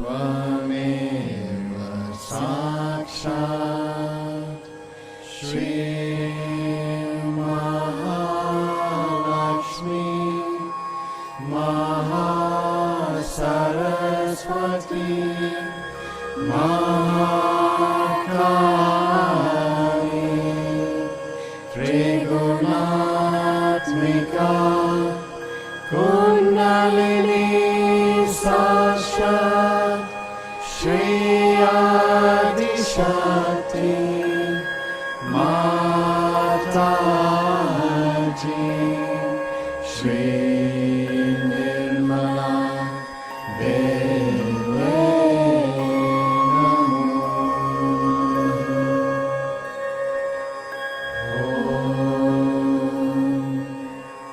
Tvameva Sakshat Shri Mahalakshmi Mahasaraswati Mahakali Trigunaatmika Kundalini Sashat Shri Adishakti Mataji Shri Nirmala Deve Namo Om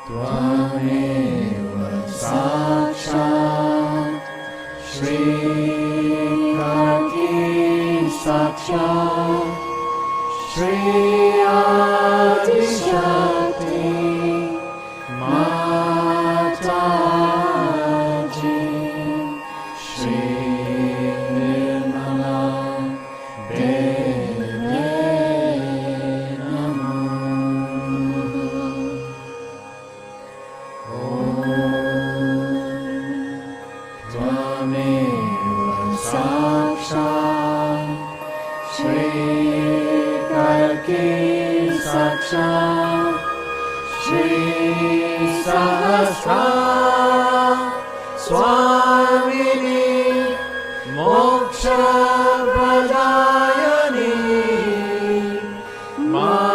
Tvameva Sakshat Shri Sakshat Shri Adishakti Mataji Shri Nirmala Deve Namo Om Tvameva Sakshat Shri Sakshat Shri Sahasra Swamini Moksha Pradayani Mataji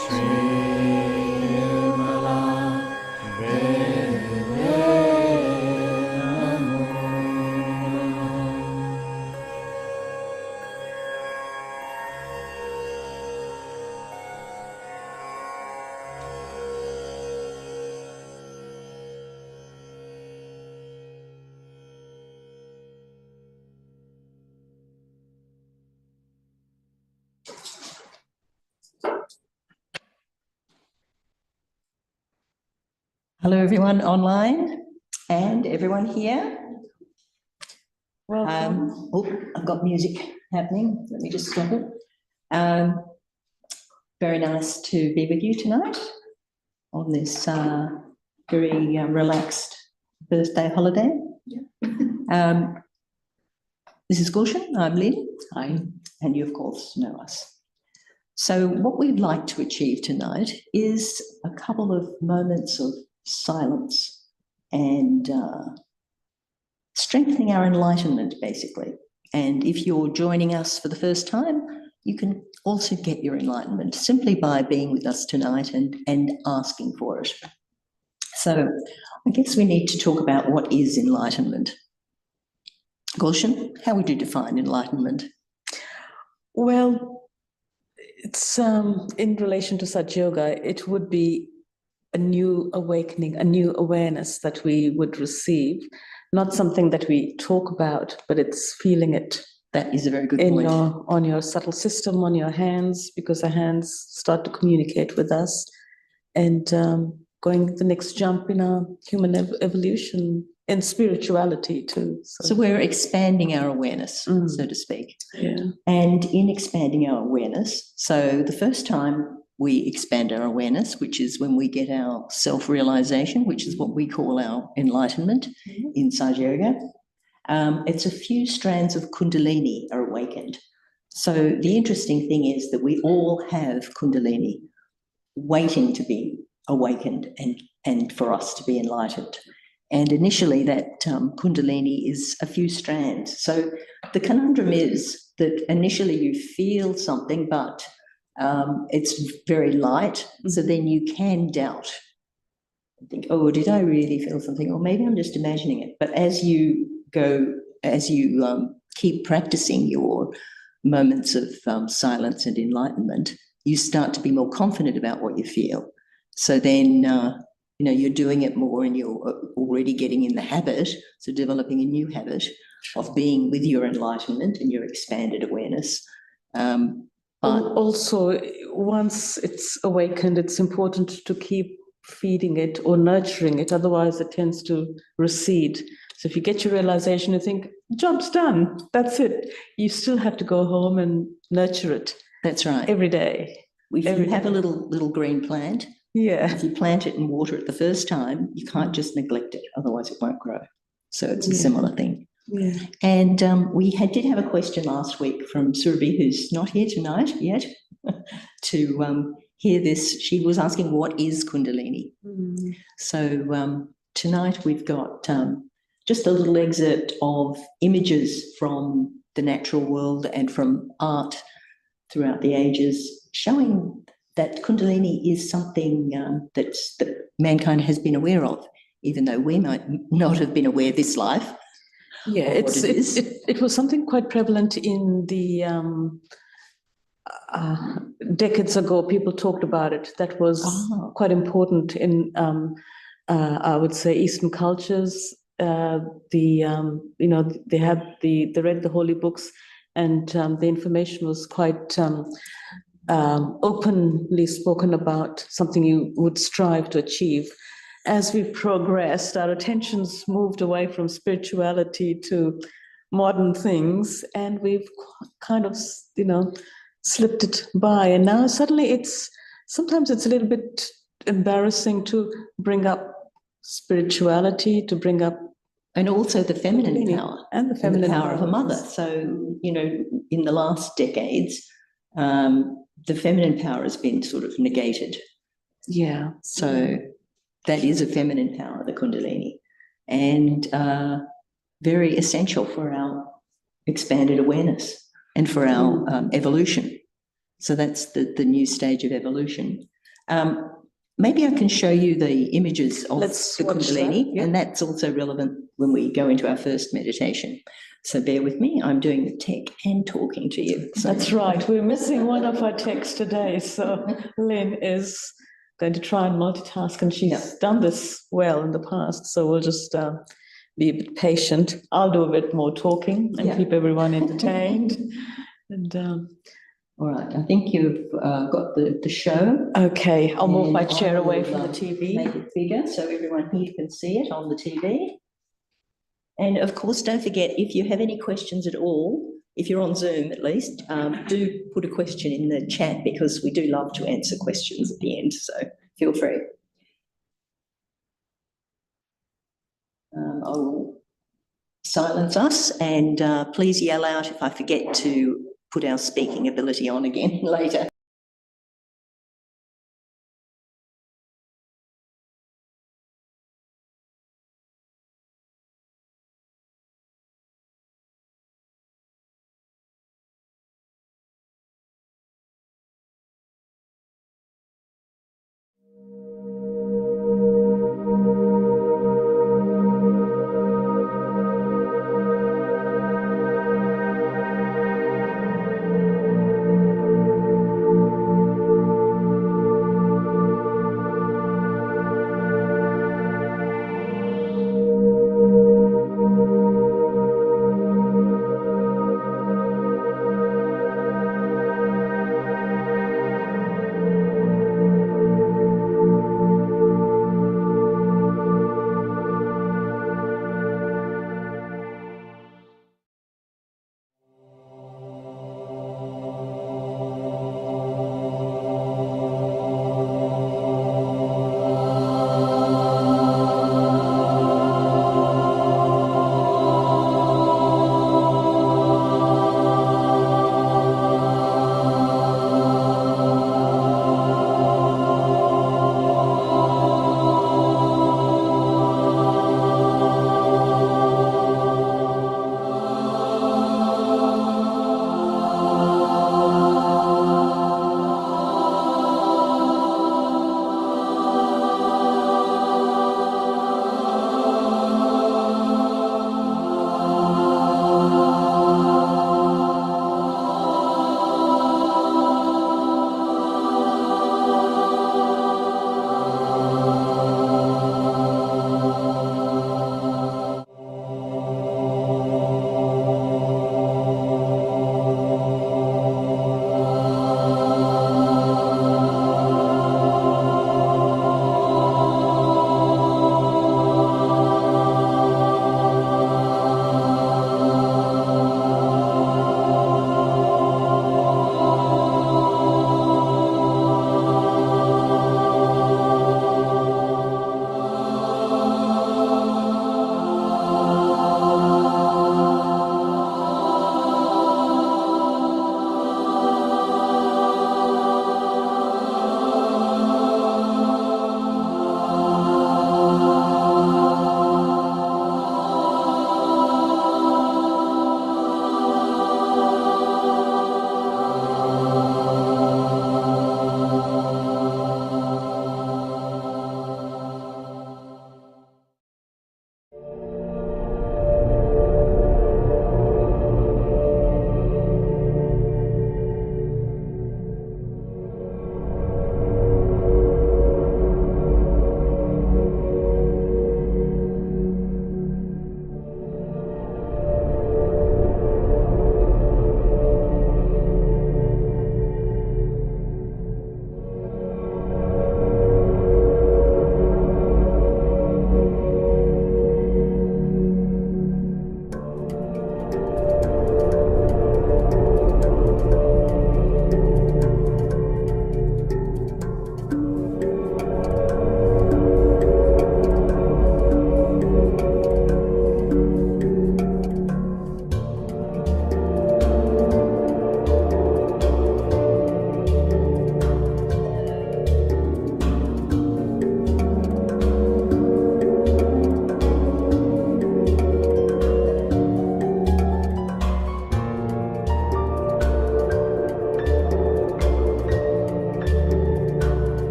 Shri Nirmala Deve Namo Hello, everyone online and everyone here. Welcome. I've got music happening. Let me just stop it. Very nice to be with you tonight on this very relaxed birthday holiday. This is Gulshan. I'm Lynn. Hi. And you, of course, know us. So what we'd like to achieve tonight is a couple of moments of silence and strengthening our enlightenment, basically. And if you're joining us for the first time, you can also get your enlightenment simply by being with us tonight and asking for it. So I guess we need to talk about what is enlightenment. Gulshan, how would you define enlightenment? Well, it's in relation to Sahaja Yoga, it would be a new awakening, a new awareness that we would receive, not something that we talk about, but it's feeling it. That is a very good point. On your subtle system, on your hands, because the hands start to communicate with us, and going the next jump in our human evolution, in spirituality too. So we're expanding our awareness, so to speak. Yeah. And in expanding our awareness, so the first time we expand our awareness, which is when we get our self-realization, which is what we call our enlightenment in Sahaja Yoga. It's a few strands of Kundalini are awakened. So the interesting thing is that we all have Kundalini waiting to be awakened and for us to be enlightened. And initially that Kundalini is a few strands. So the conundrum is that initially you feel something, but it's very light. So then you can doubt and think, oh, did I really feel something? Or maybe I'm just imagining it. But as you keep practicing your moments of silence and enlightenment, you start to be more confident about what you feel. So then, you're doing it more and you're already getting in the habit, so developing a new habit of being with your enlightenment and your expanded awareness. Also, once it's awakened, it's important to keep feeding it or nurturing it. Otherwise, it tends to recede. So if you get your realization, you think, job's done, that's it. You still have to go home and nurture it. That's right. Every day. If you have a little green plant, yeah, if you plant it and water it the first time, you can't just neglect it, otherwise it won't grow. So it's a similar thing. Yeah. And we did have a question last week from Surabhi, who's not here tonight yet, to hear this. She was asking, what is Kundalini? So tonight we've got just a little excerpt of images from the natural world and from art throughout the ages, showing that Kundalini is something that mankind has been aware of, even though we might not have been aware this life. Yeah, it was something quite prevalent in the decades ago. People talked about it. That was quite important in, I would say, Eastern cultures. They read the holy books, and the information was quite openly spoken about, something you would strive to achieve. As we progressed, our attentions moved away from spirituality to modern things, and we've kind of, slipped it by. And now suddenly sometimes it's a little bit embarrassing to bring up spirituality, to bring up. And also the feminine power. And the feminine power of a mother. So, in the last decades, the feminine power has been sort of negated. Yeah. So that is a feminine power, the Kundalini, and very essential for our expanded awareness and for our evolution. So that's the new stage of evolution. Maybe I can show you the images of the Kundalini, and that's also relevant when we go into our first meditation. So bear with me, I'm doing the tech and talking to you. So. That's right, we're missing one of our techs today, so Lynn is going to try and multitask, and she's done this well in the past, so we'll just be a bit patient. I'll do a bit more talking and keep everyone entertained. And all right, I think you've got the show. Okay, I'll move my chair away from the TV. Make it bigger so everyone here can see it on the TV. And of course, don't forget, if you have any questions at all, if you're on Zoom at least, do put a question in the chat, because we do love to answer questions at the end, so feel free. I will silence us, and please yell out if I forget to put our speaking ability on again later.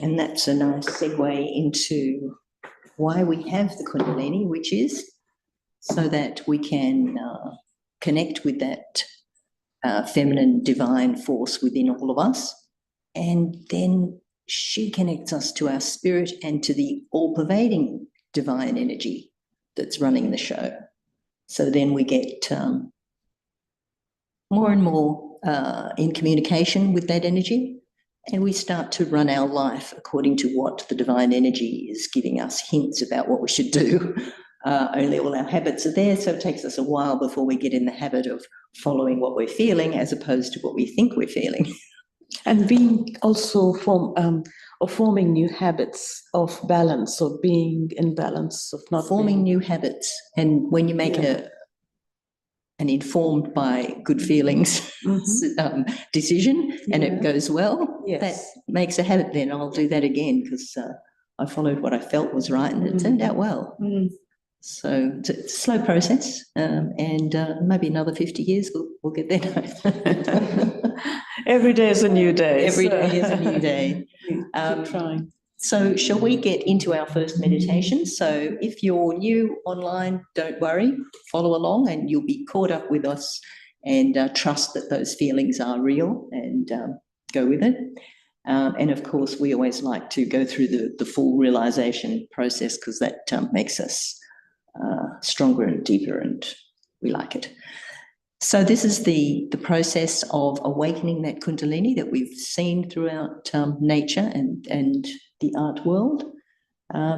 And that's a nice segue into why we have the Kundalini, which is so that we can connect with that feminine divine force within all of us. And then she connects us to our spirit and to the all-pervading divine energy that's running the show. So then we get more and more in communication with that energy, and we start to run our life according to what the divine energy is giving us hints about what we should do. Only all our habits are there, so it takes us a while before we get in the habit of following what we're feeling as opposed to what we think we're feeling. And being also forming new habits of balance, or being in balance, of not Forming new habits. And when you make an informed by good feelings decision and it goes well, that makes a habit. Then I'll do that again because I followed what I felt was right and it turned out well. So it's a slow process, and maybe another 50 years we'll get there. Every day is a new day. Every day is a new day. Keep trying. So shall we get into our first meditation? So if you're new online, don't worry, follow along and you'll be caught up with us, and trust that those feelings are real and go with it. And of course, we always like to go through the full realization process because that makes us stronger and deeper, and we like it. So this is the process of awakening that Kundalini that we've seen throughout nature and the art world.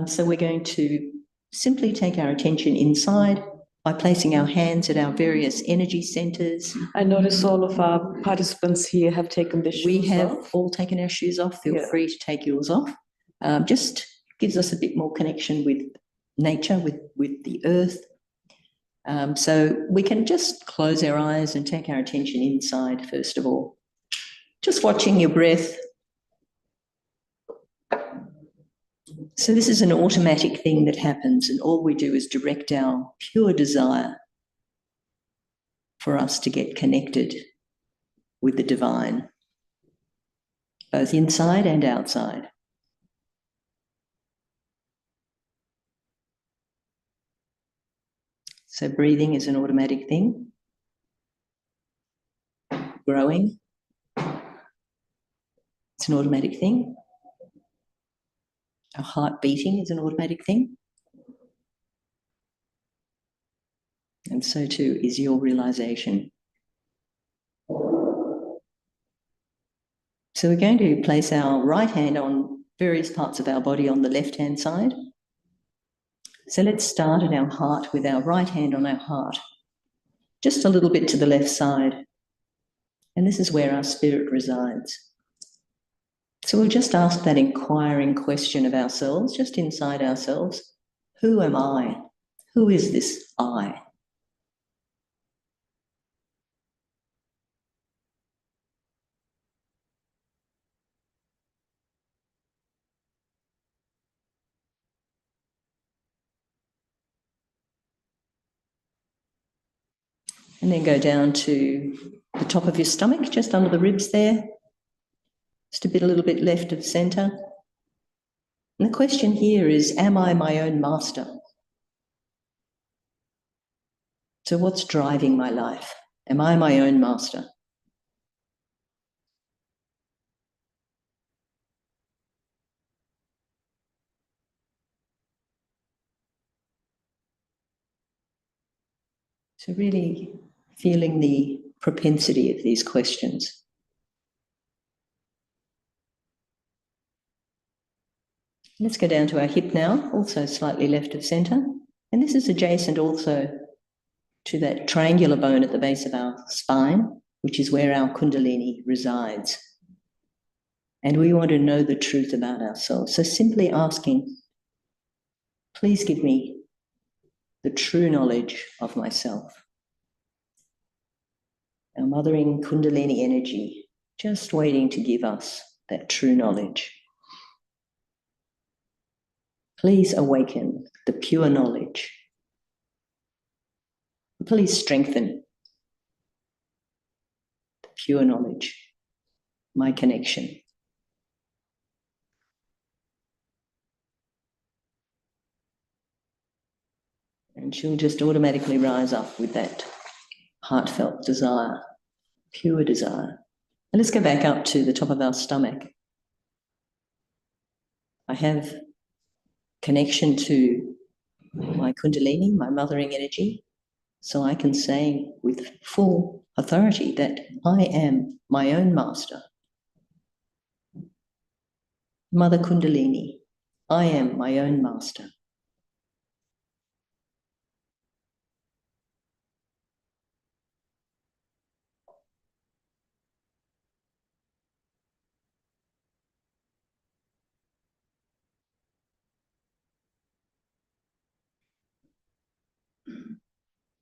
So we're going to simply take our attention inside by placing our hands at our various energy centers. I notice all of our participants here have taken their shoes off. We have all taken our shoes off. Feel free to take yours off. Just gives us a bit more connection with nature, with the earth. So we can just close our eyes and take our attention inside first of all. Just watching your breath. So this is an automatic thing that happens, and all we do is direct our pure desire for us to get connected with the divine, both inside and outside. So breathing is an automatic thing. Growing, it's an automatic thing. Our heart beating is an automatic thing. And so too is your realization. So we're going to place our right hand on various parts of our body on the left-hand side. So let's start at our heart with our right hand on our heart, just a little bit to the left side. And this is where our spirit resides. So we'll just ask that inquiring question of ourselves, just inside ourselves. Who am I? Who is this I? And then go down to the top of your stomach, just under the ribs there. Just a little bit left of center. And the question here is, am I my own master? So what's driving my life? Am I my own master? So really feeling the propensity of these questions. Let's go down to our hip now, also slightly left of center. And this is adjacent also to that triangular bone at the base of our spine, which is where our Kundalini resides. And we want to know the truth about ourselves. So simply asking, please give me the true knowledge of myself. Our mothering Kundalini energy, just waiting to give us that true knowledge. Please awaken the pure knowledge. Please strengthen the pure knowledge, my connection. And she'll just automatically rise up with that heartfelt desire, pure desire. And let's go back up to the top of our stomach. I have connection to my Kundalini, my mothering energy, so I can say with full authority that I am my own master. Mother Kundalini, I am my own master.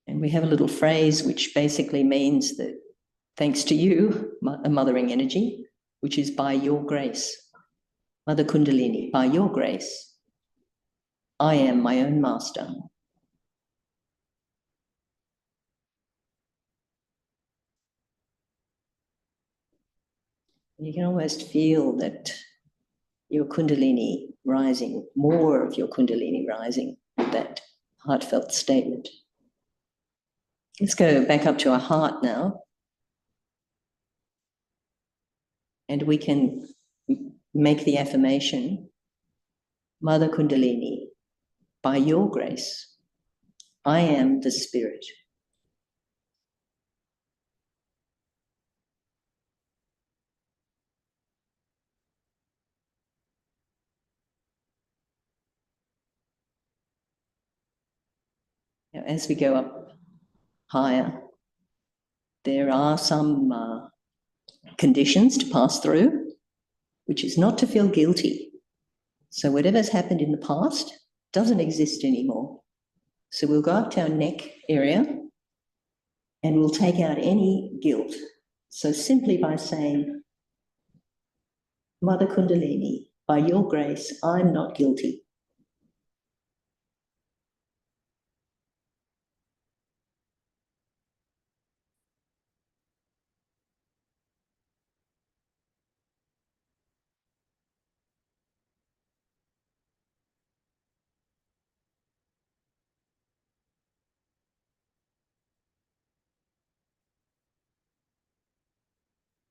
And we have a little phrase which basically means that thanks to you, a mothering energy, which is by your grace. Mother Kundalini, by your grace, I am my own master. You can almost feel that your Kundalini rising, more of your Kundalini rising with that heartfelt statement. Let's go back up to our heart now. And we can make the affirmation, Mother Kundalini, by your grace, I am the spirit. Now, as we go up higher, there are some conditions to pass through, which is not to feel guilty. So whatever's happened in the past doesn't exist anymore. So we'll go up to our neck area and we'll take out any guilt. So simply by saying, Mother Kundalini, by your grace, I'm not guilty.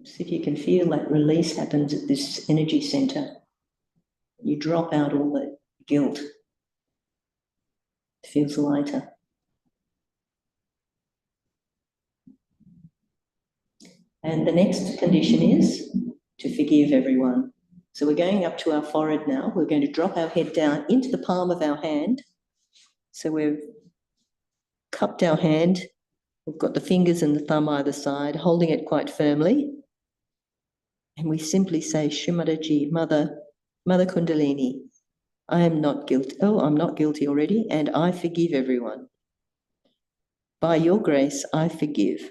See if you can feel that release happens at this energy center. You drop out all the guilt. It feels lighter. And the next condition is to forgive everyone. So we're going up to our forehead now. We're going to drop our head down into the palm of our hand. So we've cupped our hand. We've got the fingers and the thumb either side, holding it quite firmly. And we simply say, Shri Mataji, Mother Kundalini, I am not guilty. Oh, I'm not guilty already, and I forgive everyone. By your grace, I forgive.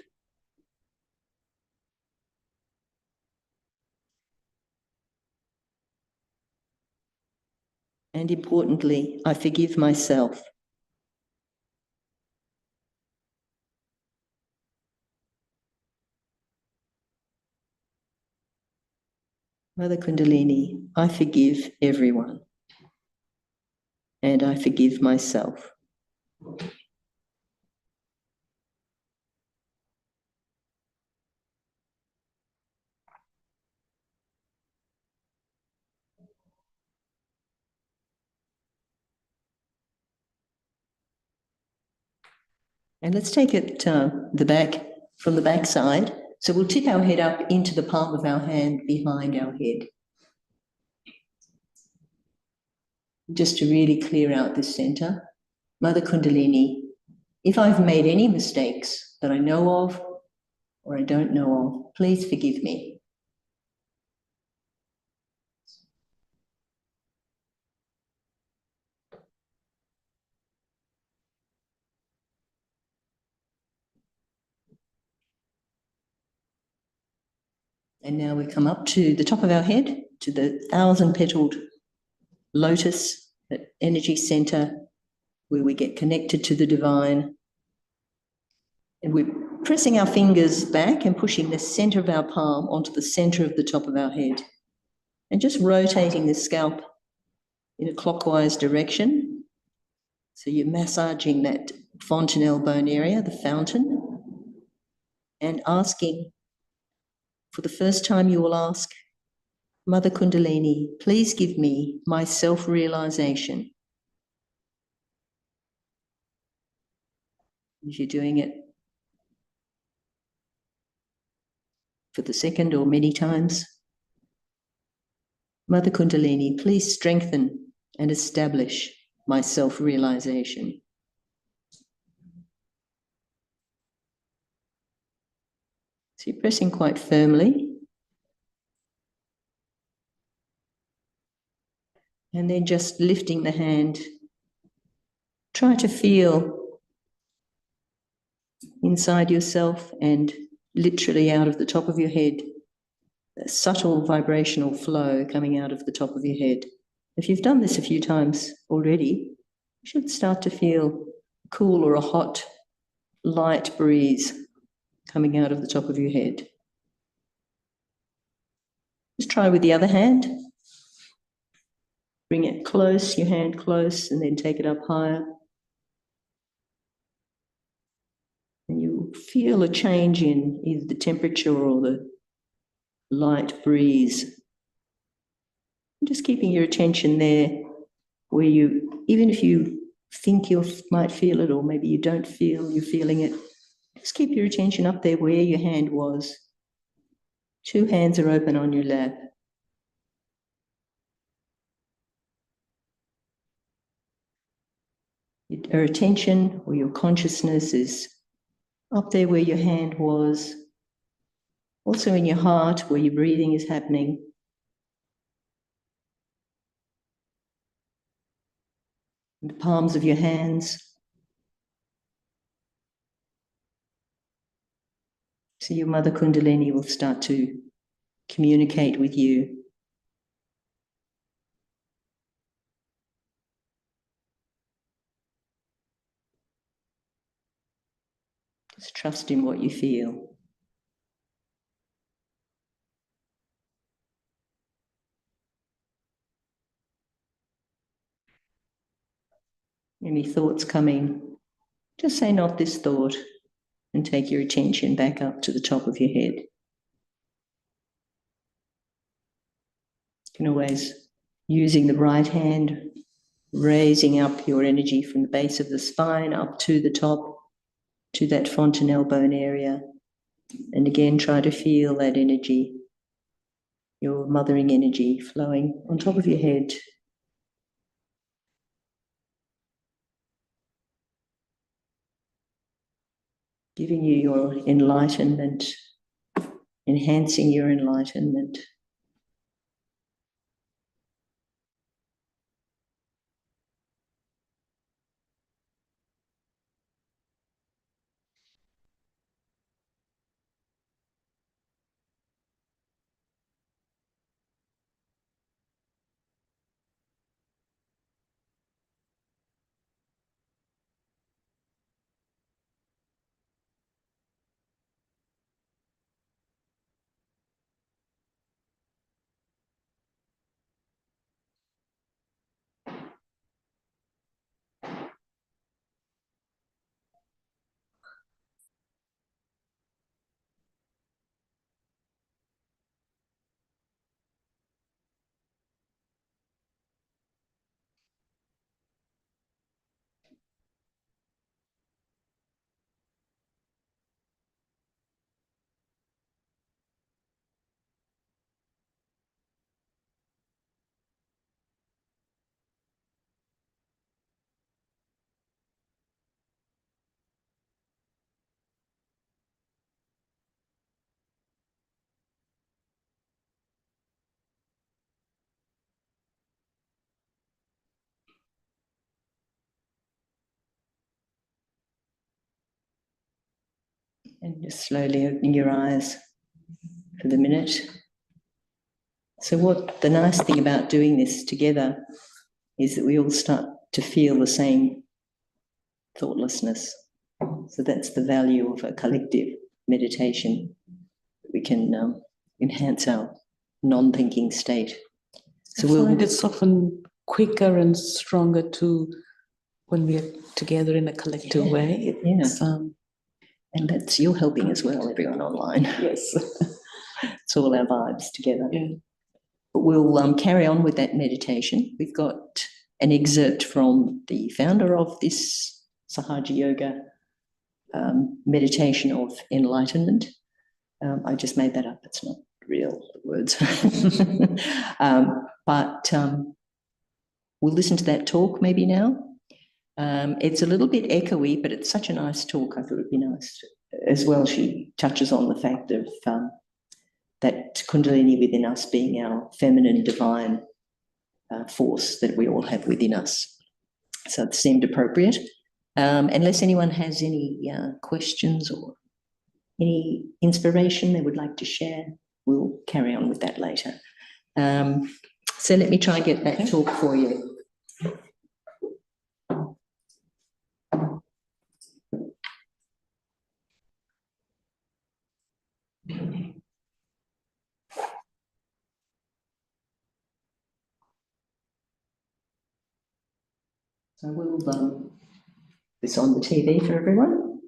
And importantly, I forgive myself. Mother Kundalini, I forgive everyone. And I forgive myself. And let's take it from the back side. So we'll tip our head up into the palm of our hand behind our head. Just to really clear out this center. Mother Kundalini, if I've made any mistakes that I know of or I don't know of, please forgive me. And now we come up to the top of our head, to the 1,000-petaled lotus, that energy center where we get connected to the divine. And we're pressing our fingers back and pushing the center of our palm onto the center of the top of our head. And just rotating the scalp in a clockwise direction. So you're massaging that fontanelle bone area, the fountain, and asking, for the first time you will ask, Mother Kundalini, please give me my self-realization. If you're doing it for the second or many times, Mother Kundalini, please strengthen and establish my self-realization. So you're pressing quite firmly. And then just lifting the hand. Try to feel inside yourself and literally out of the top of your head, a subtle vibrational flow coming out of the top of your head. If you've done this a few times already, you should start to feel a cool or a hot, light breeze coming out of the top of your head. Just try with the other hand. Bring it close, your hand close, and then take it up higher. And you feel a change in either the temperature or the light breeze. Just keeping your attention there where you, even if you think you might feel it or maybe you don't feel you're feeling it, just keep your attention up there where your hand was. 2 hands are open on your lap. Your attention or your consciousness is up there where your hand was, also in your heart where your breathing is happening. In the palms of your hands. So your Mother Kundalini will start to communicate with you. Just trust in what you feel. Any thoughts coming, just say not this thought and take your attention back up to the top of your head. You can always, using the right hand, raising up your energy from the base of the spine up to the top, to that fontanelle bone area. And again, try to feel that energy, your mothering energy flowing on top of your head. Giving you your enlightenment, enhancing your enlightenment. And just slowly opening your eyes for the minute. So what the nice thing about doing this together is that we all start to feel the same thoughtlessness. So that's the value of a collective meditation. We can enhance our non-thinking state. So I find it's often quicker and stronger to when we are together in a collective way. It's, And that's, you're helping as well, everyone online. yes. It's all our vibes together. Yeah. But we'll carry on with that meditation. We've got an excerpt from the founder of this Sahaja Yoga meditation of enlightenment. I just made that up. It's not real words. But we'll listen to that talk maybe now. It's a little bit echoey, but it's such a nice talk. I thought it'd be nice as well. She touches on the fact of that Kundalini within us being our feminine divine force that we all have within us. So it seemed appropriate. Unless anyone has any questions or any inspiration they would like to share, we'll carry on with that later. So let me try and get that talk for you. So we'll this on the TV for everyone.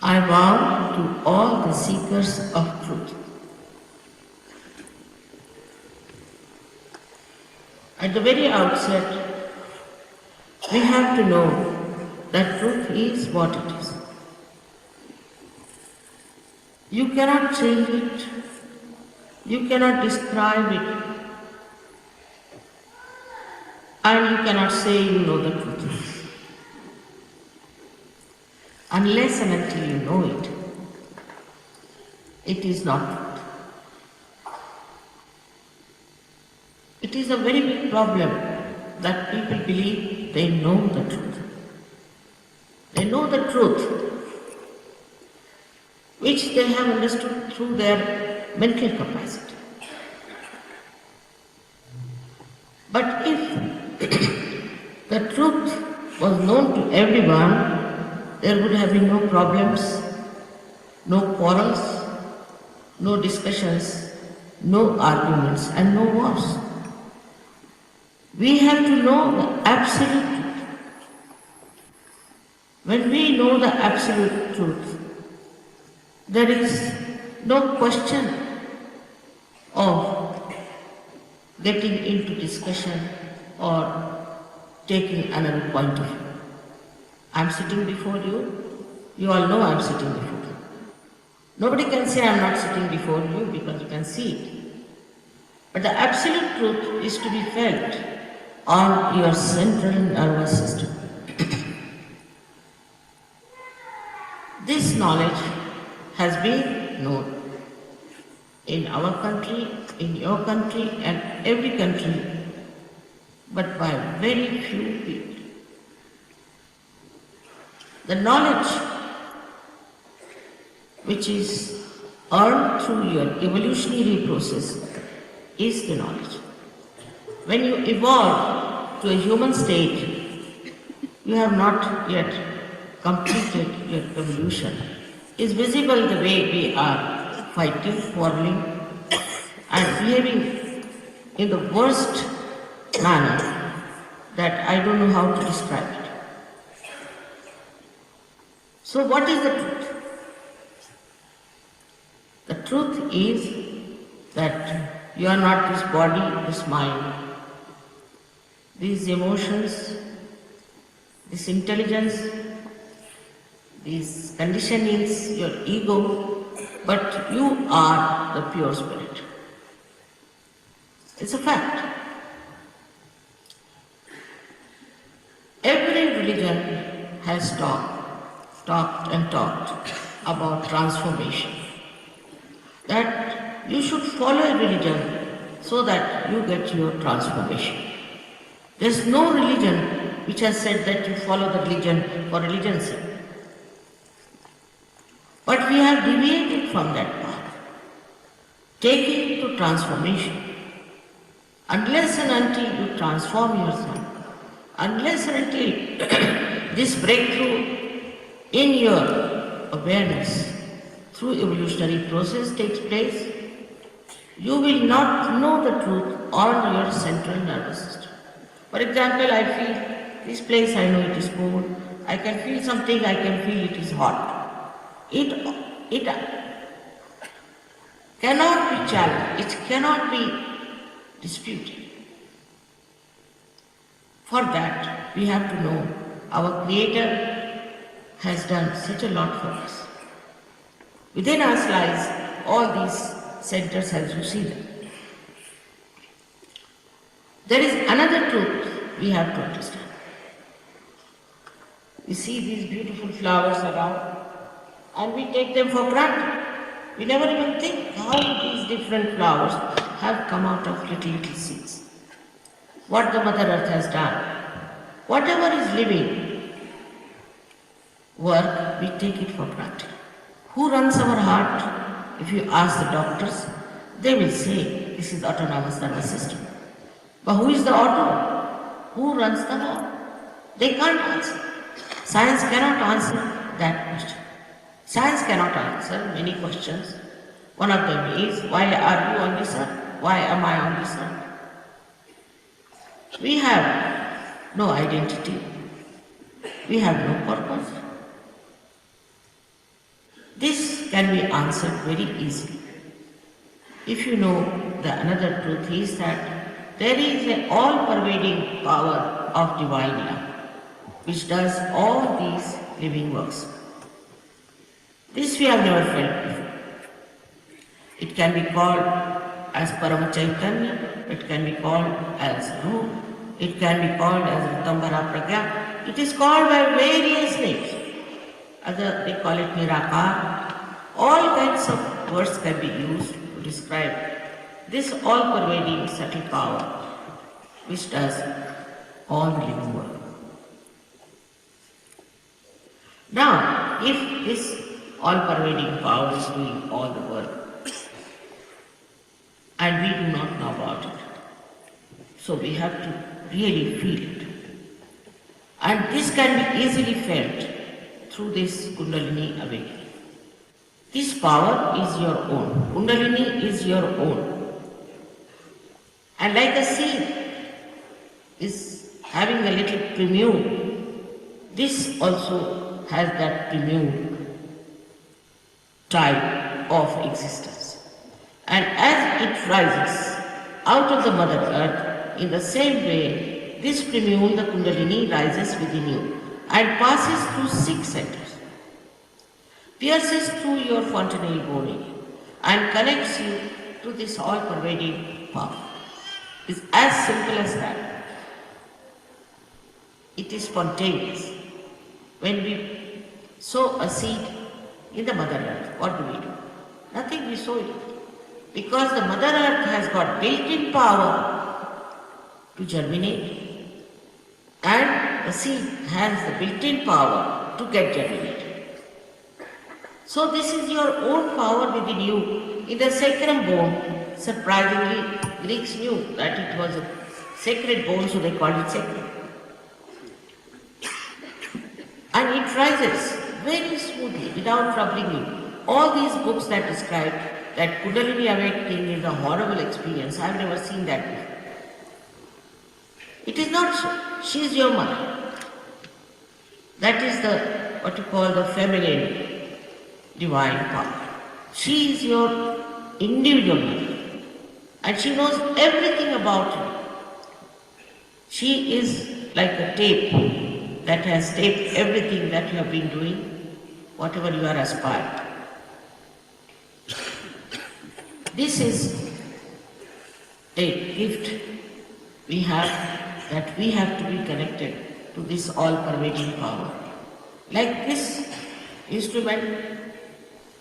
I vow to all the seekers of truth. At the very outset, we have to know that truth is what it is. You cannot change it, you cannot describe it, and you cannot say you know the truth. Unless and until you know it, it is not truth. It is a very big problem that people believe they know the truth. They know the truth, which they have understood through their mental capacity. But if the truth was known to everyone, there would have been no problems, no quarrels, no discussions, no arguments, and no wars. We have to know the absolute truth. When we know the absolute truth, there is no question of getting into discussion or taking another point of view. I'm sitting before you, you all know I'm sitting before you. Nobody can say I'm not sitting before you because you can see it. But the absolute truth is to be felt on your central nervous system. This knowledge has been known in our country, in your country, and every country, but by very few people. The knowledge which is earned through your evolutionary process is the knowledge. When you evolve to a human state, you have not yet completed your evolution. It's visible the way we are fighting, quarreling, and behaving in the worst manner that I don't know how to describe it. So what is the truth? The truth is that you are not this body, this mind, these emotions, this intelligence, these conditionings, your ego, but you are the pure spirit. It's a fact. Every religion has talked about transformation. That you should follow a religion so that you get your transformation. There's no religion which has said that you follow the religion for religion's sake. But we have deviated from that path, taking to transformation. Unless and until you transform yourself, unless and until this breakthrough in your awareness through evolutionary process takes place, you will not know the truth on your central nervous system. For example, I feel this place, I know it is cold. I can feel something, I can feel it is hot. It cannot be challenged, it cannot be disputed. For that, we have to know our Creator has done such a lot for us. Within us lies all these centers as you see them. There is another truth we have to understand. We see these beautiful flowers around and we take them for granted. We never even think how these different flowers have come out of little seeds. What the Mother Earth has done. Whatever is living work, we take it for granted. Who runs our heart? If you ask the doctors, they will say this is autonomous nervous system. But who is the auto? Who runs the heart? They can't answer. Science cannot answer that question. Science cannot answer many questions. One of them is, why are you on this earth? Why am I on this earth? We have no identity. We have no purpose. This can be answered very easily. If you know the another truth is that there is an all-pervading power of divine love which does all these living works. This we have never felt before. It can be called as Param Chaitanya, it can be called as Ruh, it can be called as Ritambara Pragya. It is called by various names. They call it Nirakar. All kinds of words can be used to describe this all-pervading subtle power which does all the living work. Now, if this all-pervading power is doing all the work and we do not know about it, so we have to really feel it. And this can be easily felt through this Kundalini awakening. This power is your own. Kundalini is your own. And like a seed is having a little premium, this also has that premium type of existence. And as it rises out of the Mother Earth, in the same way, this premium, the Kundalini, rises within you and passes through 6 centers, pierces through your fontanelle body and connects you to this all-pervading power. It's as simple as that. It is spontaneous. When we sow a seed in the Mother Earth, what do? Nothing, we sow it. Because the Mother Earth has got built-in power to germinate, and the seed has the built-in power to get germinated. So this is your own power within you. In the sacrum bone, surprisingly, Greeks knew that it was a sacred bone, so they called it sacrum. And it rises very smoothly, without troubling you. All these books that describe that Kundalini awakening is a horrible experience, I have never seen that before. It is not so. She is your mother. That is the, what you call the feminine divine power. She is your individual mother. And she knows everything about you. She is like a tape that has taped everything that you have been doing, whatever you are aspiring. This is a gift we have, that we have to be connected to this all-pervading power. Like this instrument,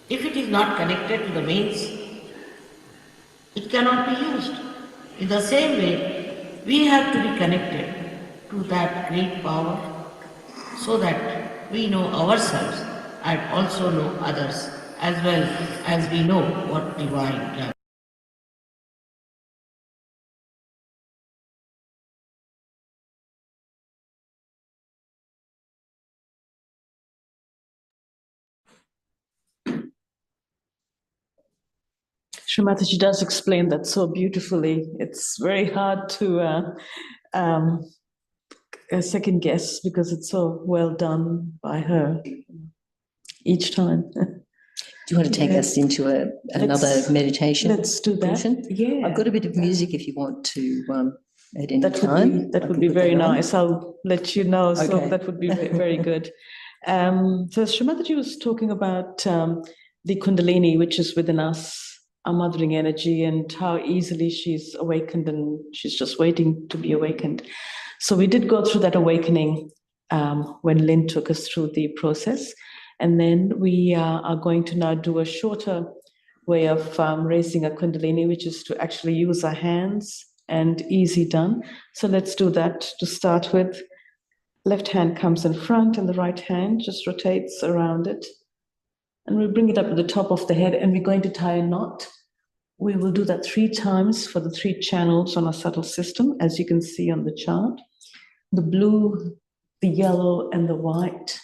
if it is not connected to the mains, it cannot be used. In the same way, we have to be connected to that great power so that we know ourselves and also know others, as well as we know what divine love Shri Mataji does explain that so beautifully. It's very hard to second guess because it's so well done by her each time. Do you want to take us into another meditation? Let's do that. Portion? Yeah. I've got a bit of music if you want to at any time. That would be very nice. I'll let you know. Okay. So that would be very good. So Shri Mataji was talking about the Kundalini, which is within us, our mothering energy, and how easily she's awakened and she's just waiting to be awakened. So we did go through that awakening when Lynn took us through the process. And then we are going to now do a shorter way of raising a Kundalini, which is to actually use our hands, and easy done. So let's do that to start with. Left hand comes in front and the right hand just rotates around it. And we bring it up to the top of the head and we're going to tie a knot. We will do that 3 times for the 3 channels on our subtle system, as you can see on the chart. The blue, the yellow, and the white.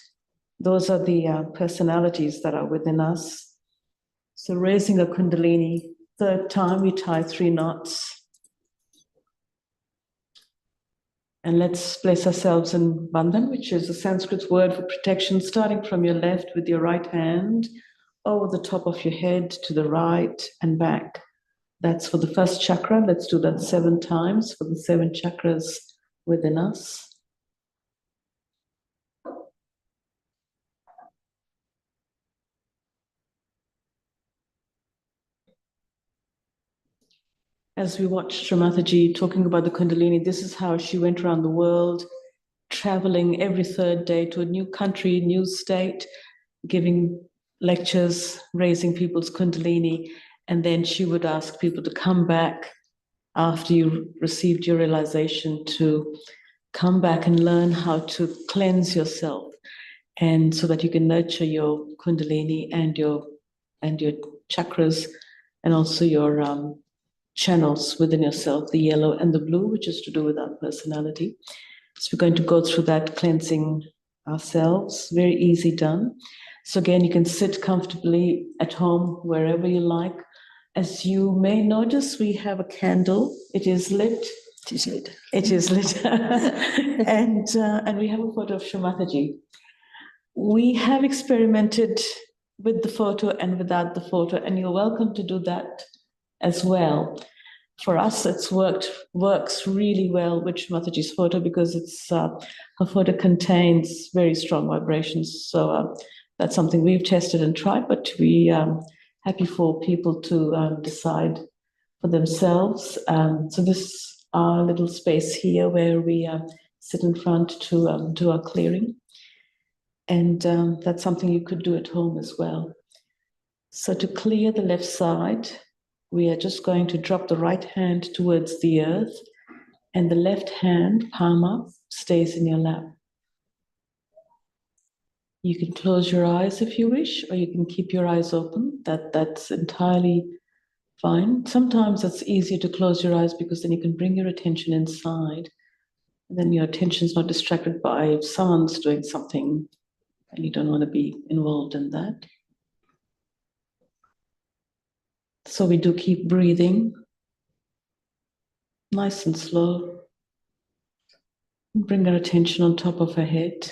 Those are the personalities that are within us. So raising a Kundalini, 3rd time we tie 3 knots. And let's place ourselves in Bandhan, which is a Sanskrit word for protection, starting from your left with your right hand over the top of your head to the right and back. That's for the 1st chakra. Let's do that 7 times for the 7 chakras within us. As we watched Shri Mataji talking about the Kundalini, this is how she went around the world, traveling every 3rd day to a new country, new state, giving lectures, raising people's Kundalini, and then she would ask people to come back after you received your realization, to come back and learn how to cleanse yourself, and so that you can nurture your Kundalini and your chakras, and also your channels within yourself, the yellow and the blue, which is to do with our personality. So we're going to go through that cleansing ourselves. Very easy done. So again, you can sit comfortably at home, wherever you like. As you may notice, we have a candle. It is lit. It is lit. It is lit. And we have a photo of Shri Mataji. We have experimented with the photo and without the photo, and you're welcome to do that as well. For us, works really well with Shri Mataji's photo because her photo contains very strong vibrations. So that's something we've tested and tried, but we happy for people to decide for themselves. So this is our little space here where we sit in front to do our clearing. And that's something you could do at home as well. So to clear the left side, we are just going to drop the right hand towards the earth, and the left hand, palm up, stays in your lap. You can close your eyes if you wish, or you can keep your eyes open. That's entirely fine. Sometimes it's easier to close your eyes because then you can bring your attention inside. And then your attention is not distracted by someone's doing something, and you don't want to be involved in that. So we do keep breathing, nice and slow. Bring our attention on top of our head.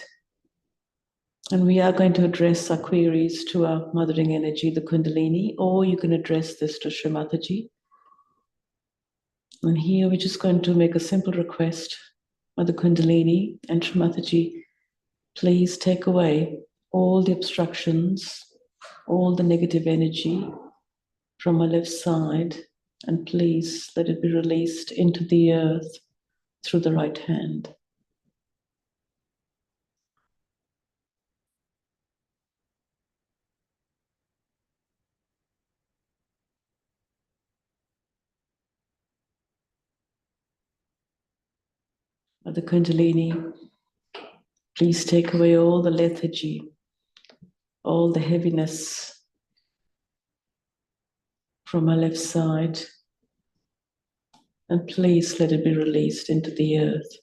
And we are going to address our queries to our mothering energy, the Kundalini, or you can address this to Shri Mataji. And here we're just going to make a simple request of the Kundalini and Shri Mataji, please take away all the obstructions, all the negative energy from my left side, and please let it be released into the earth through the right hand. The Kundalini, please take away all the lethargy, all the heaviness from my left side, and please let it be released into the earth.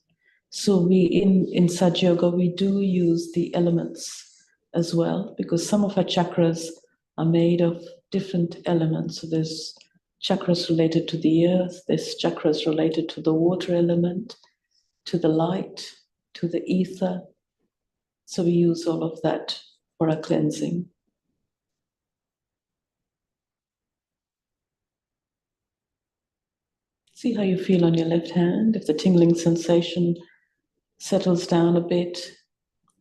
So we in Sahaja Yoga, we do use the elements as well, because some of our chakras are made of different elements. So there's chakras related to the earth, there's chakras related to the water element, to the light, to the ether. So we use all of that for our cleansing. See how you feel on your left hand. If the tingling sensation settles down a bit,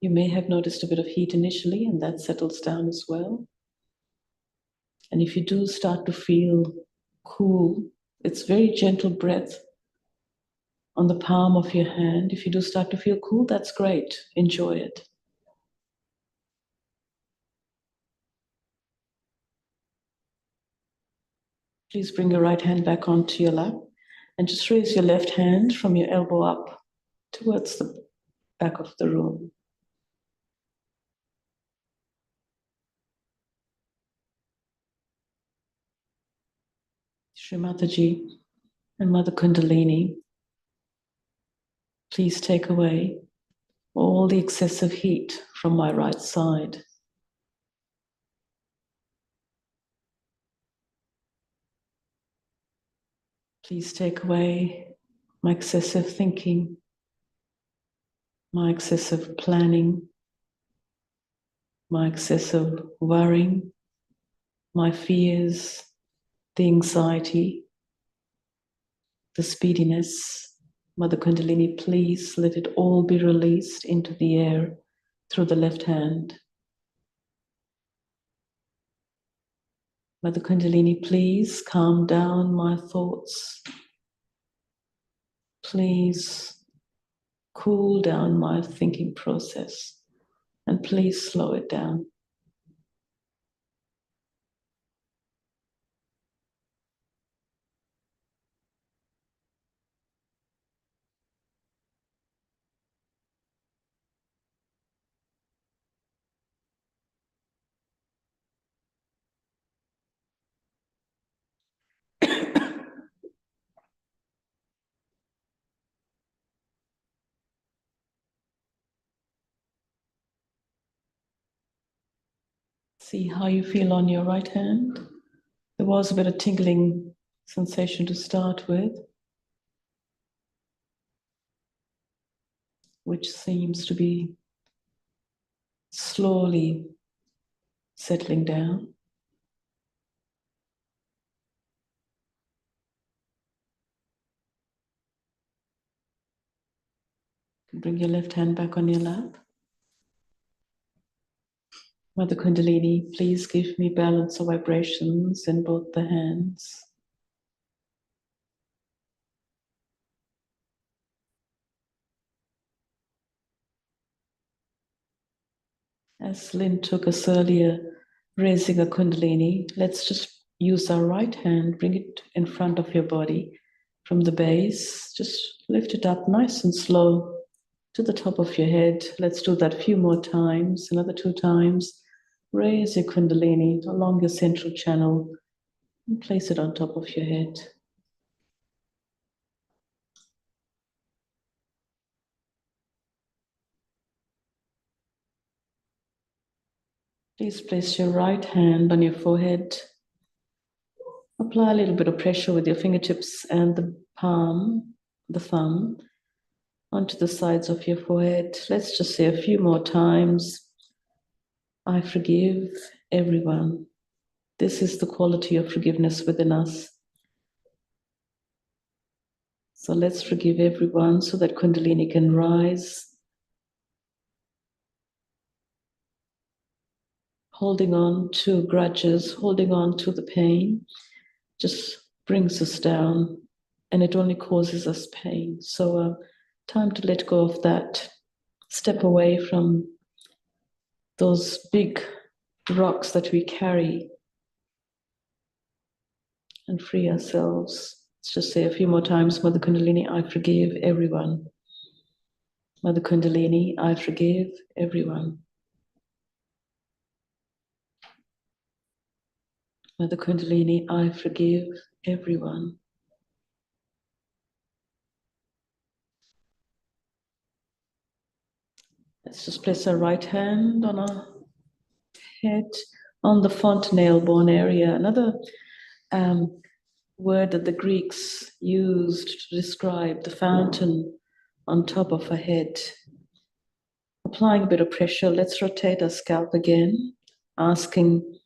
you may have noticed a bit of heat initially, and that settles down as well. And if you do start to feel cool, it's very gentle breath on the palm of your hand. If you do start to feel cool, that's great. Enjoy it. Please bring your right hand back onto your lap and just raise your left hand from your elbow up towards the back of the room. Shri Mataji and Mother Kundalini, please take away all the excessive heat from my right side. Please take away my excessive thinking, my excessive planning, my excessive worrying, my fears, the anxiety, the speediness. Mother Kundalini, please let it all be released into the air through the left hand. Mother Kundalini, please calm down my thoughts. Please cool down my thinking process, and please slow it down. See how you feel on your right hand. There was a bit of tingling sensation to start with, which seems to be slowly settling down. Bring your left hand back on your lap. Mother Kundalini, please give me balance of vibrations in both the hands. As Lynn took us earlier, raising a Kundalini, let's just use our right hand, bring it in front of your body from the base. Just lift it up nice and slow to the top of your head. Let's do that a few more times, another 2 times. Raise your Kundalini along your central channel and place it on top of your head. Please place your right hand on your forehead. Apply a little bit of pressure with your fingertips and the palm, the thumb, onto the sides of your forehead. Let's just say a few more times. I forgive everyone. This is the quality of forgiveness within us. So let's forgive everyone so that Kundalini can rise. Holding on to grudges, holding on to the pain, just brings us down, and it only causes us pain. So time to let go of that. Step away from those big rocks that we carry and free ourselves. Let's just say a few more times, Mother Kundalini, I forgive everyone. Mother Kundalini, I forgive everyone. Mother Kundalini, I forgive everyone. Let's just place our right hand on our head, on the fontanelle bone area. Another word that the Greeks used to describe the fountain on top of our head. Applying a bit of pressure, let's rotate our scalp again, asking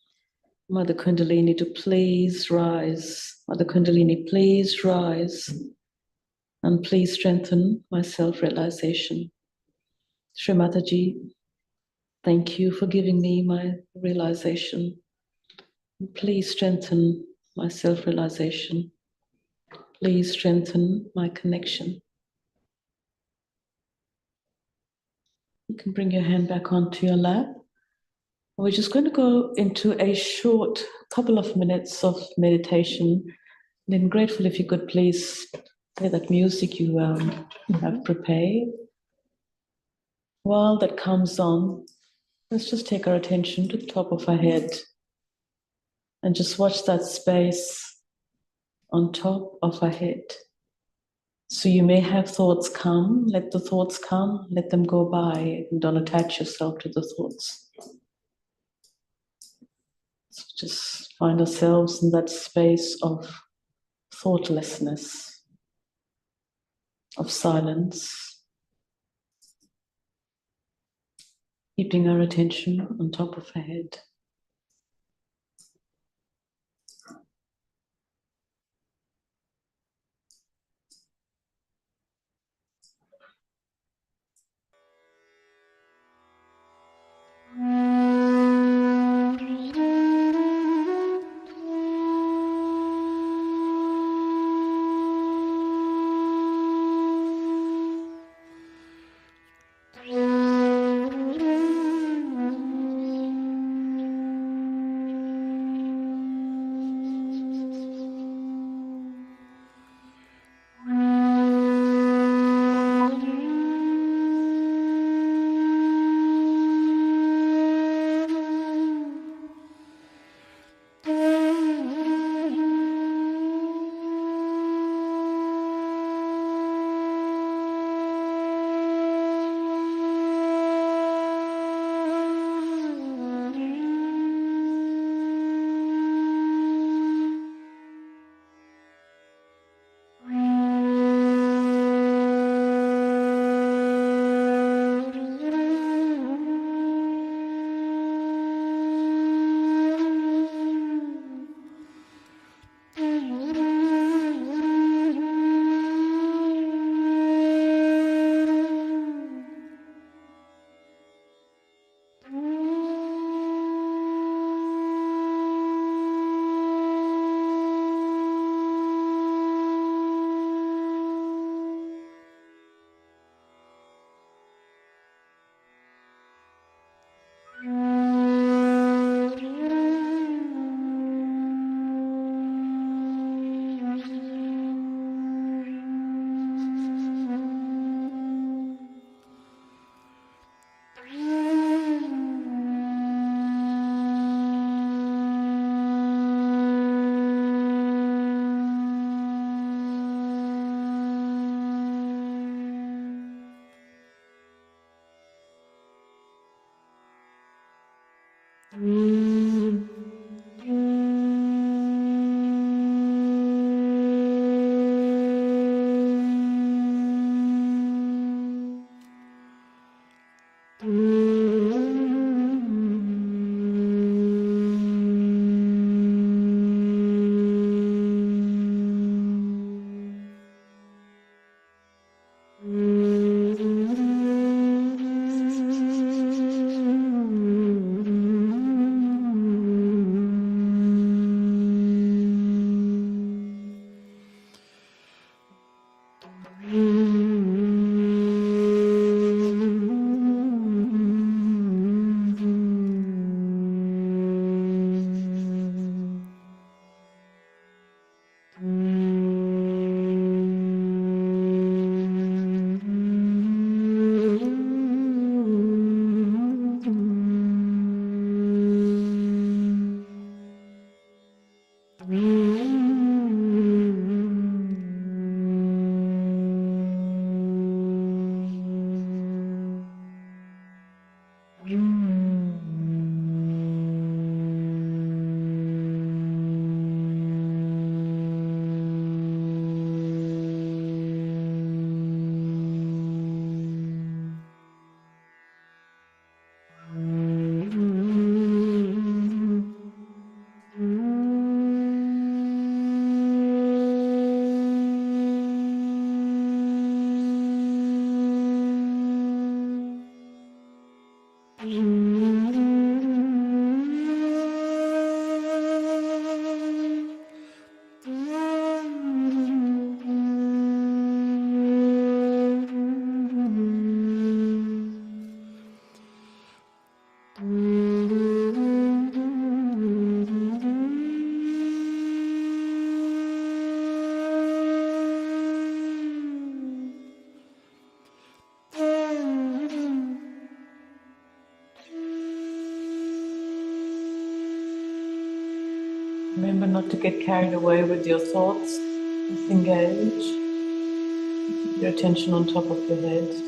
Mother Kundalini to please rise. Mother Kundalini, please rise and please strengthen my self-realization. Shri Mataji, thank you for giving me my realization. Please strengthen my self-realization. Please strengthen my connection. You can bring your hand back onto your lap. We're just going to go into a short couple of minutes of meditation. And I'm grateful if you could please play that music you have prepared. While that comes on, let's just take our attention to the top of our head and just watch that space on top of our head. So you may have thoughts come, let the thoughts come, let them go by, and don't attach yourself to the thoughts. So just find ourselves in that space of thoughtlessness, of silence, keeping our attention on top of our head. Remember not to get carried away with your thoughts. Disengage. Keep your attention on top of your head.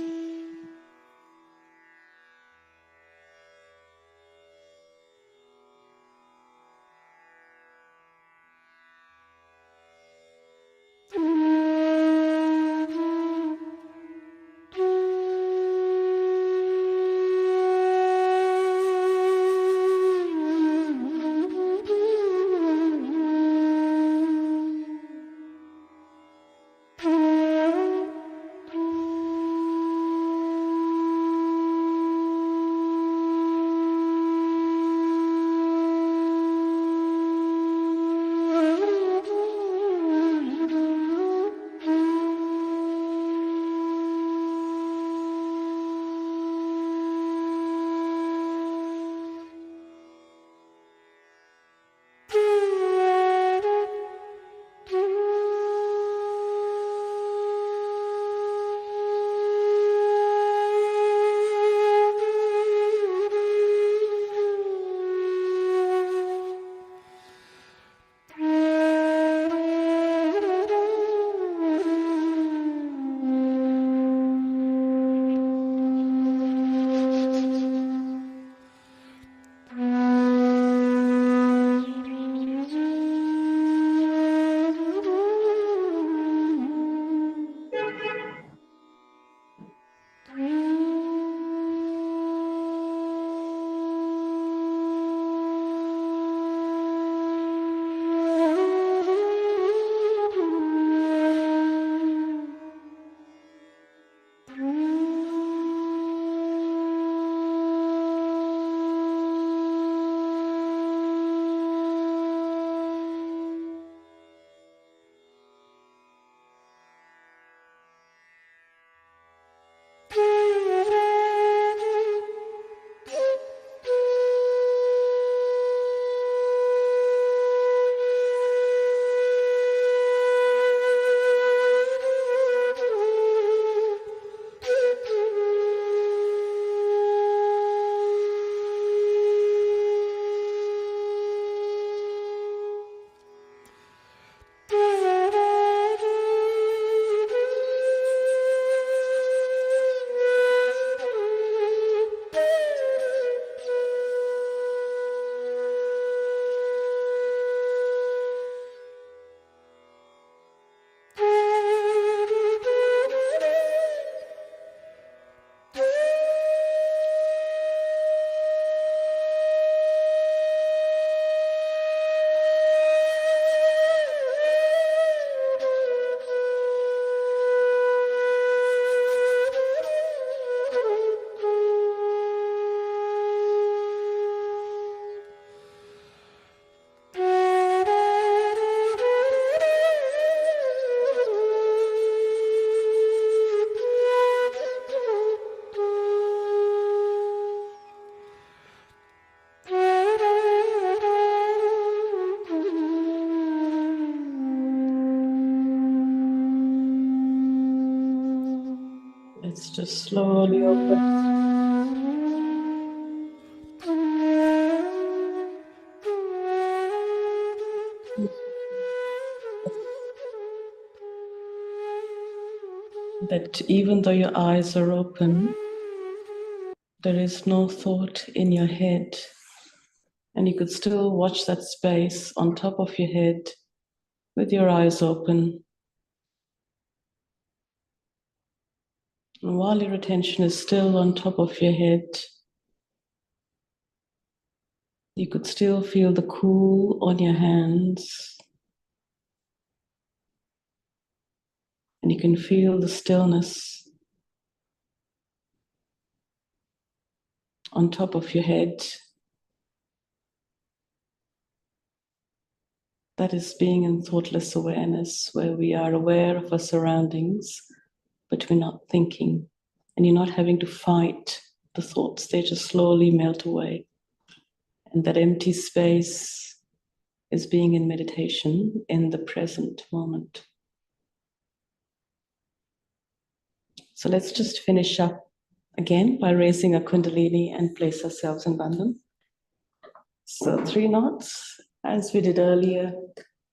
Let's just slowly open. That even though your eyes are open, there is no thought in your head, and you could still watch that space on top of your head with your eyes open. And while your attention is still on top of your head, you could still feel the cool on your hands. And you can feel the stillness on top of your head. That is being in thoughtless awareness, where we are aware of our surroundings, but we're not thinking. And you're not having to fight the thoughts, they just slowly melt away. And that empty space is being in meditation in the present moment. So let's just finish up again by raising our Kundalini and place ourselves in Bandhan. So 3 knots, as we did earlier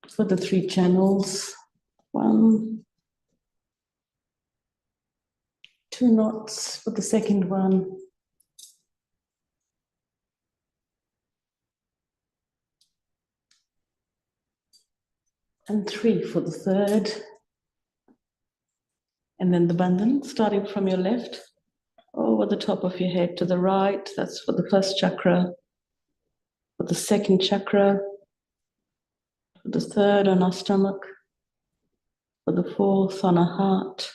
for the 3 channels. 1, 2 knots for the second one. And 3 for the third. And then the bandhan, starting from your left, over the top of your head to the right. That's for the first chakra. For the second chakra. For the third on our stomach. For the fourth on our heart.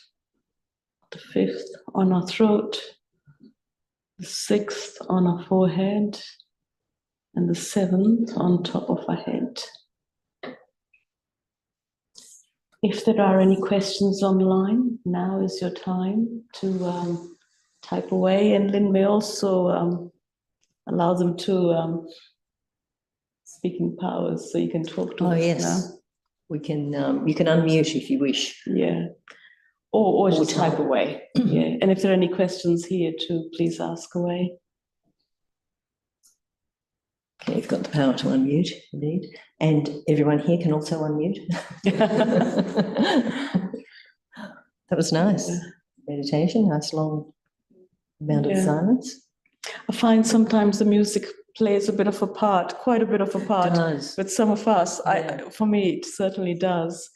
The fifth on our throat. The sixth on our forehead. And the seventh on top of our head. If there are any questions online, now is your time to type away, and Lynn may also allow them to speaking powers, so you can talk to us now. We can. You can unmute if you wish. Yeah, or just type away. Yeah, and if there are any questions here too, please ask away. Okay, you've got the power to unmute, indeed. And everyone here can also unmute. That was nice. Yeah. Meditation, nice long amount of silence. I find sometimes the music plays a bit of a part, quite a bit of a part with some of us. For me, it certainly does.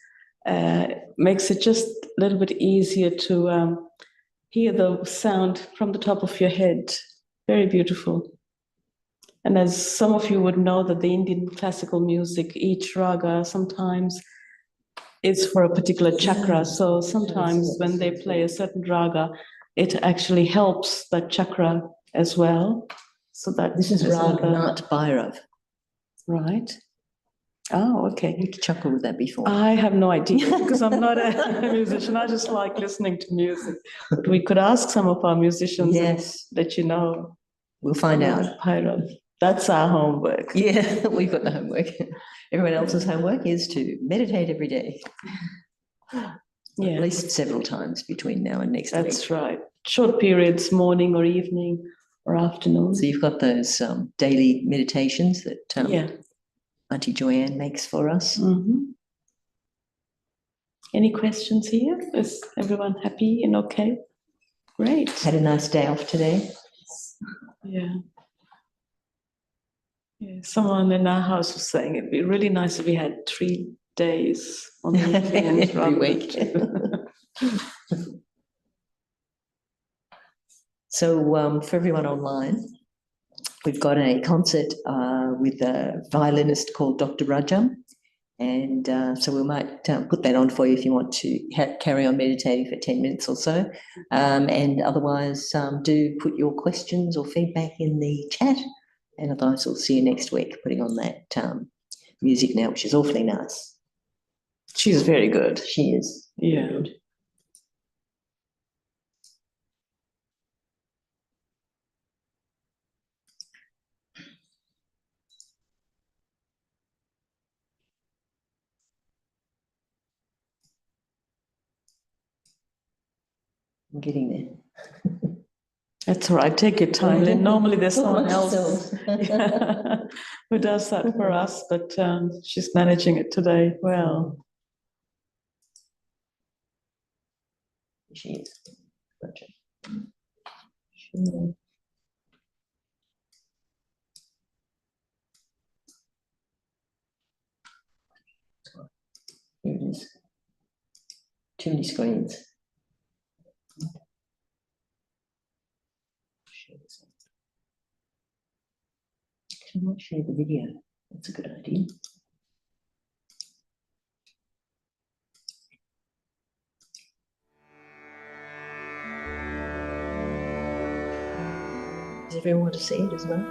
Makes it just a little bit easier to hear the sound from the top of your head. Very beautiful. And as some of you would know, that the Indian classical music, each raga sometimes is for a particular chakra. So sometimes when they play a certain raga, it actually helps that chakra as well. So that this is Raga Nat Bhairav. Right. Oh, okay. You chuckled with that before. I have no idea because I'm not a musician. I just like listening to music. But we could ask some of our musicians and let you know. We'll find out. Bhairav. That's our homework. Yeah, we've got the homework. Everyone else's homework is to meditate every day. At least several times between now and next week. That's right. Short periods, morning or evening or afternoon. So you've got those daily meditations that Auntie Joyanne makes for us. Mm-hmm. Any questions here? Is everyone happy and okay? Great. Had a nice day off today. Yeah. Someone in our house was saying it'd be really nice if we had 3 days on the weekend every week. So for everyone online, we've got a concert with a violinist called Dr. Rajam, and so we might put that on for you if you want to carry on meditating for 10 minutes or so. And otherwise, do put your questions or feedback in the chat, and otherwise we'll see you next week putting on that music now, which is awfully nice. She's very good. She is. Yeah. Good. I'm getting there. That's all right. Take your time. Normally there's someone else who does that for us, but she's managing it today well. She is. Gotcha. Sure. Here it is. Too many screens. I might share the video. That's a good idea. Does everyone want to see it as well?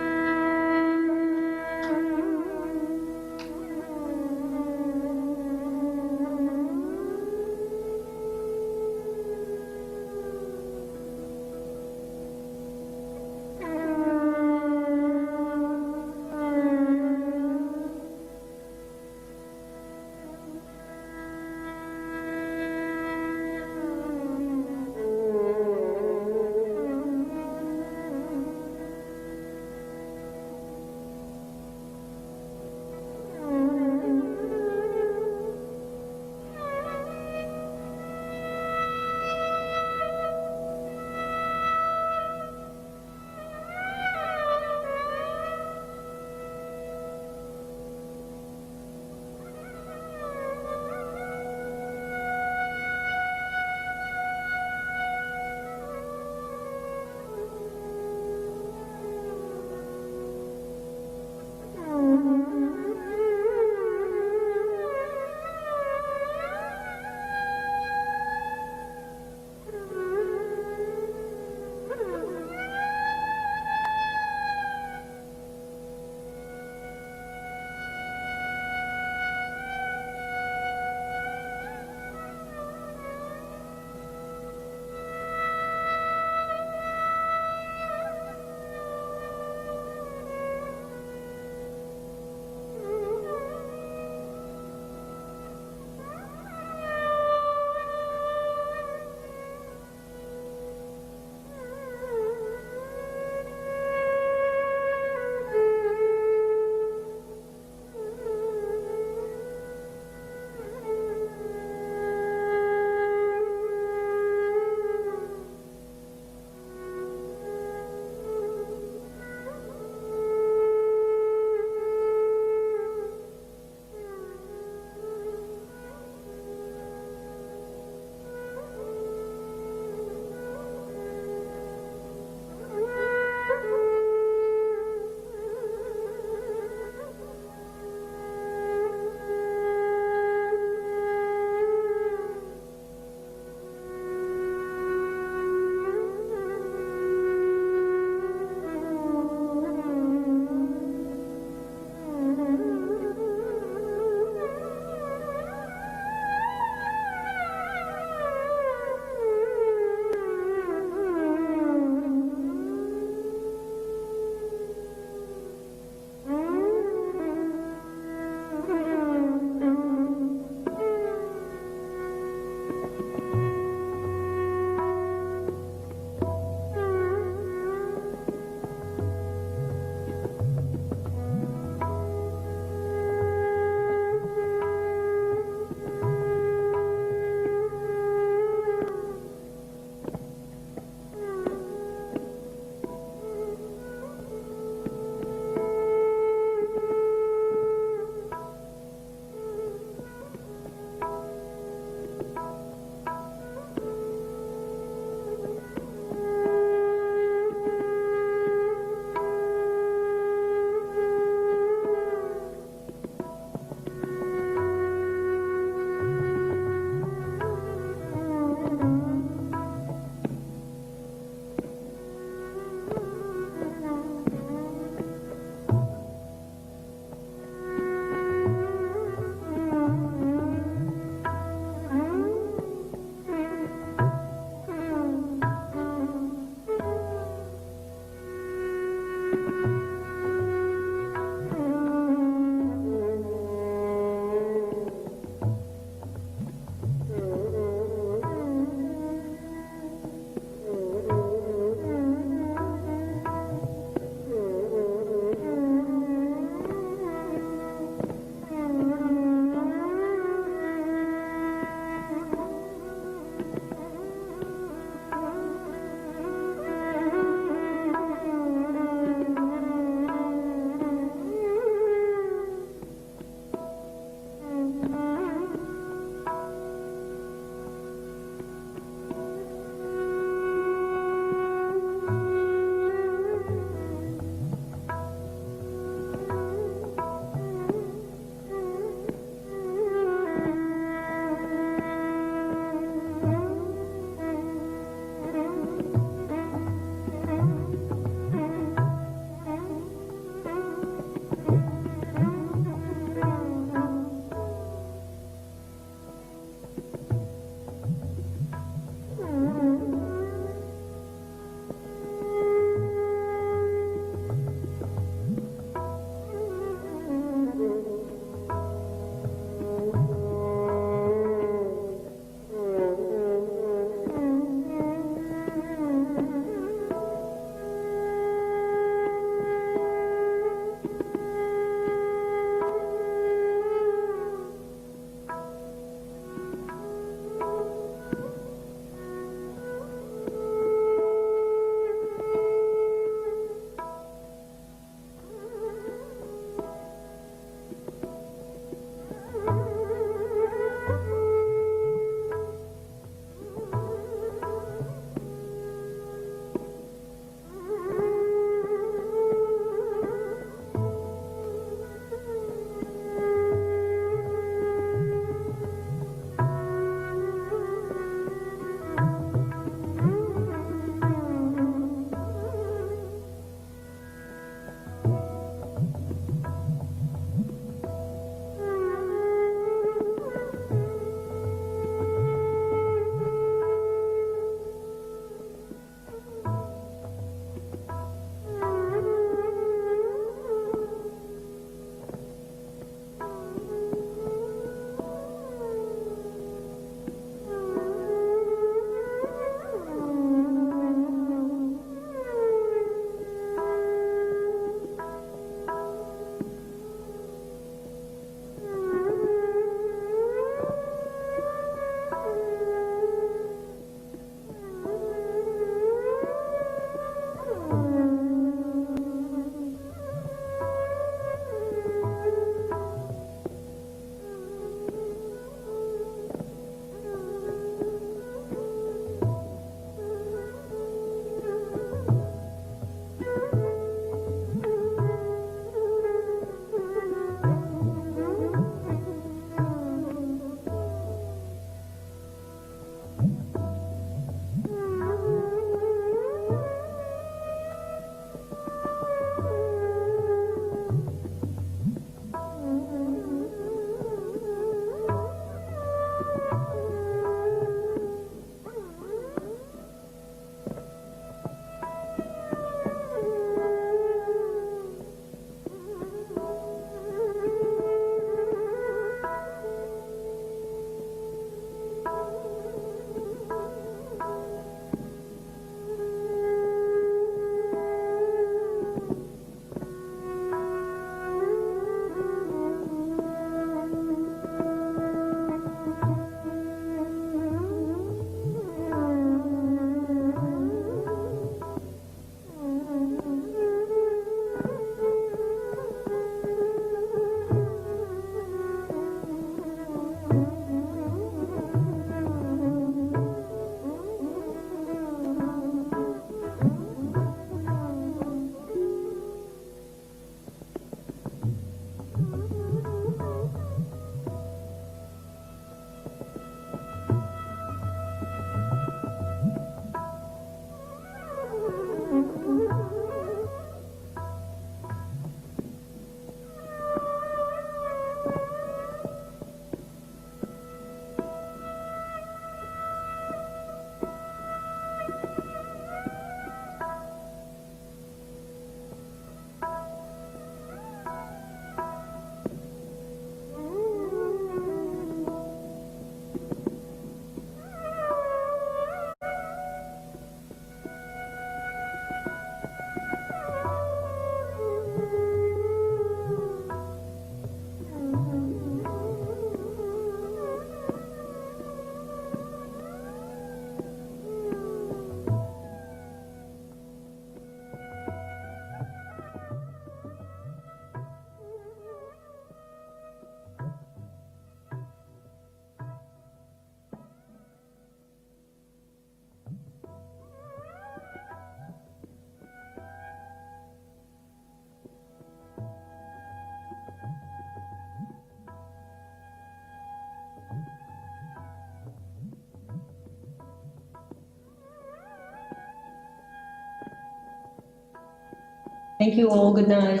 Thank you all. Good night.